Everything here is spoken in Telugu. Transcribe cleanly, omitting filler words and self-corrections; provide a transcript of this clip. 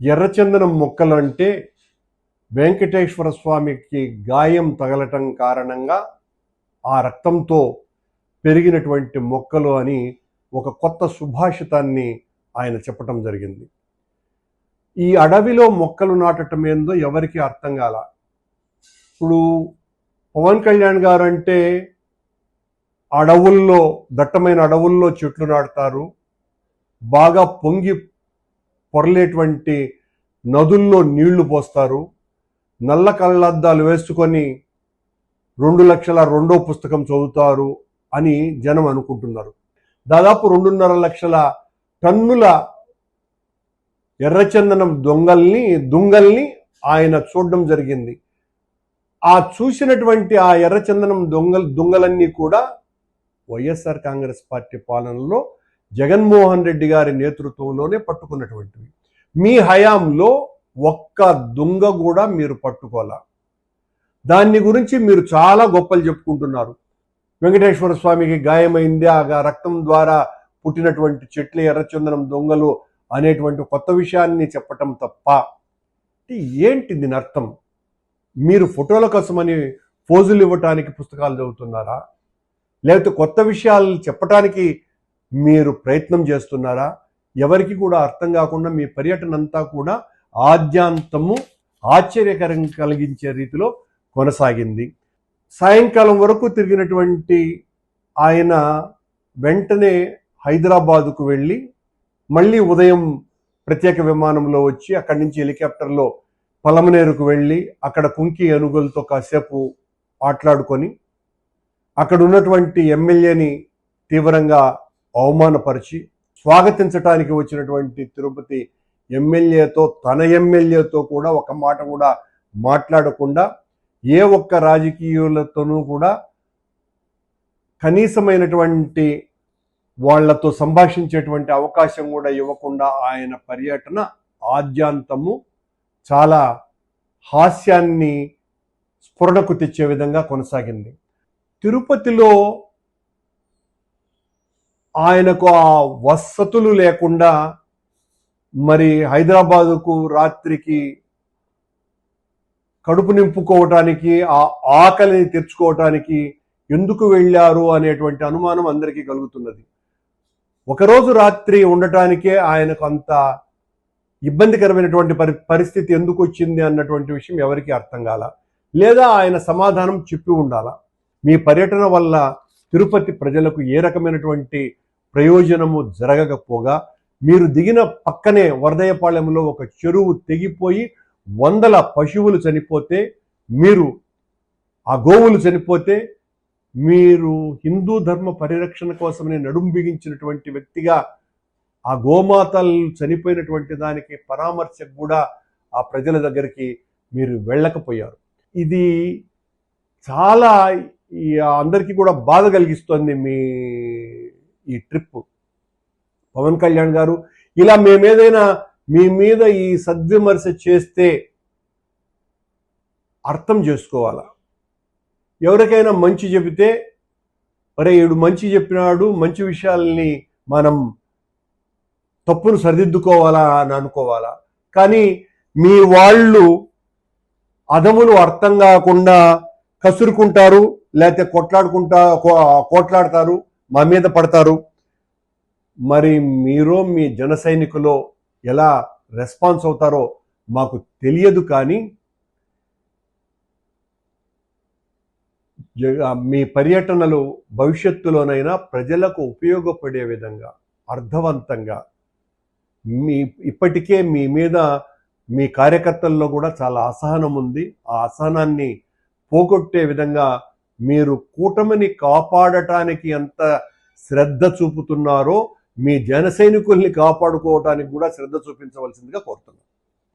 ఎర్రచందనం మొక్కలు అంటే వెంకటేశ్వర స్వామికి గాయం తగలటం కారణంగా ఆ రక్తంతో పెరిగినటువంటి మొక్కలు అని ఒక కొత్త సుభాషితాన్ని ఆయన చెప్పటం జరిగింది. ఈ అడవిలో మొక్కలు నాటటం ఏందో ఎవరికి అర్థం కాల. ఇప్పుడు పవన్ కళ్యాణ్ గారు అంటే అడవుల్లో, దట్టమైన అడవుల్లో చెట్లు నాటుతారు, బాగా పొంగి పొరలేటువంటి నదుల్లో నీళ్లు పోస్తారు, నల్ల కళ్ళద్దాలు వేసుకొని 2 లక్షల రెండో పుస్తకం చదువుతారు అని జనం అనుకుంటున్నారు. దాదాపు 2.5 లక్షల టన్నుల ఎర్రచందనం దుంగల్ని ఆయన చూడడం జరిగింది. ఆ చూసినటువంటి ఆ ఎర్రచందనం దుంగలన్నీ కూడా వైఎస్ఆర్ కాంగ్రెస్ పార్టీ పాలనలో జగన్మోహన్ రెడ్డి గారి నేతృత్వంలోనే పట్టుకున్నటువంటివి. మీ హయాంలో ఒక్క దుంగ కూడా మీరు పట్టుకోలా. దాన్ని గురించి మీరు చాలా గొప్పలు చెప్పుకుంటున్నారు. వెంకటేశ్వర స్వామికి గాయమైంది, ఆ రక్తం ద్వారా పుట్టినటువంటి చెట్లు ఎర్రచందనం దొంగలు అనేటువంటి కొత్త విషయాన్ని చెప్పటం తప్ప ఏంటి దీని అర్థం? మీరు ఫోటోల కోసమని పోజులు ఇవ్వటానికి పుస్తకాలు చదువుతున్నారా, లేకపోతే కొత్త విషయాలు చెప్పటానికి మీరు ప్రయత్నం చేస్తున్నారా? ఎవరికి కూడా అర్థం కాకుండా మీ పర్యటన అంతా కూడా ఆద్యాంతము ఆశ్చర్యకరం కలిగించే రీతిలో కొనసాగింది. సాయంకాలం వరకు తిరిగినటువంటి ఆయన వెంటనే హైదరాబాదుకు వెళ్ళి మళ్ళీ ఉదయం ప్రత్యేక విమానంలో వచ్చి అక్కడి నుంచి హెలికాప్టర్లో పలమనేరుకు వెళ్ళి అక్కడ కుంకి ఏనుగులతో కాసేపు ఆటలాడుకొని అక్కడ ఉన్నటువంటి ఎమ్మెల్యేని తీవ్రంగా అవమానపరిచి స్వాగతించడానికి వచ్చినటువంటి తిరుపతి ఎమ్మెల్యేతో, తన ఎమ్మెల్యేతో కూడా ఒక మాట కూడా మాట్లాడకుండా, ఏ ఒక్క రాజకీయులతోనూ కూడా కనీసమైనటువంటి వాళ్లతో సంభాషించేటువంటి అవకాశం కూడా ఇవ్వకుండా ఆయన పర్యటన ఆద్యాంతము చాలా హాస్యాన్ని స్ఫురణకు తెచ్చే విధంగా కొనసాగింది. తిరుపతిలో ఆయనకు ఆ వసతులు లేకుండా మరి హైదరాబాదుకు రాత్రికి కడుపు నింపుకోవటానికి, ఆ ఆకలిని తెచ్చుకోవటానికి ఎందుకు వెళ్ళారు అనేటువంటి అనుమానం అందరికీ కలుగుతున్నది. ఒకరోజు రాత్రి ఉండటానికే ఆయనకు అంత ఇబ్బందికరమైనటువంటి పరిస్థితి ఎందుకు వచ్చింది అన్నటువంటి విషయం ఎవరికి అర్థం కాల, లేదా ఆయన సమాధానం చెప్పి ఉండాలా. మీ పర్యటన వల్ల తిరుపతి ప్రజలకు ఏ రకమైనటువంటి ప్రయోజనము జరగకపోగా, మీరు దిగిన పక్కనే వరదయ్యపాళెంలో ఒక చెరువు తెగిపోయి 100 పశువులు చనిపోతే, మీరు ఆ గోవులు చనిపోతే, మీరు హిందూ ధర్మ పరిరక్షణ కోసమని నడుం బిగించినటువంటి వ్యక్తిగా ఆ గోమాతలు చనిపోయినటువంటి దానికి పరామర్శకు కూడా ఆ ప్రజల దగ్గరికి మీరు వెళ్ళకపోయారు. ఇది చాలా అందరికీ కూడా బాధ కలిగిస్తోంది మీ ఈ ట్రిప్. పవన్ కళ్యాణ్ గారు, ఇలా మేమేదైనా మీ మీద ఈ సద్విమర్శ చేస్తే అర్థం చేసుకోవాలా. ఎవరికైనా మంచి చెబితే, అరే ఈడు మంచి చెప్పినాడు, మంచి విషయాల్ని మనం తప్పును సరిదిద్దుకోవాలా అని అనుకోవాలా. కానీ మీ వాళ్ళు అదములు అర్థం కాకుండా కసురుకుంటారు, లేకపోతే కోట్లాడతారు, మా మీద పడతారు. మరి మీరు మీ జన సైనికులో ఎలా రెస్పాన్స్ అవుతారో మాకు తెలియదు. కానీ మీ పర్యటనలు భవిష్యత్తులోనైనా ప్రజలకు ఉపయోగపడే విధంగా, అర్థవంతంగా, ఇప్పటికే మీ మీద మీ కార్యకర్తల్లో కూడా చాలా అసహనం ఉంది. ఆ అసహనాన్ని పోగొట్టే విధంగా మీరు కూటమిని కాపాడటానికి ఎంత శ్రద్ధ చూపుతున్నారో, మీ జన సైనికుల్ని కాపాడుకోవటానికి కూడా శ్రద్ధ చూపించవలసిందిగా కోరుతున్నాను.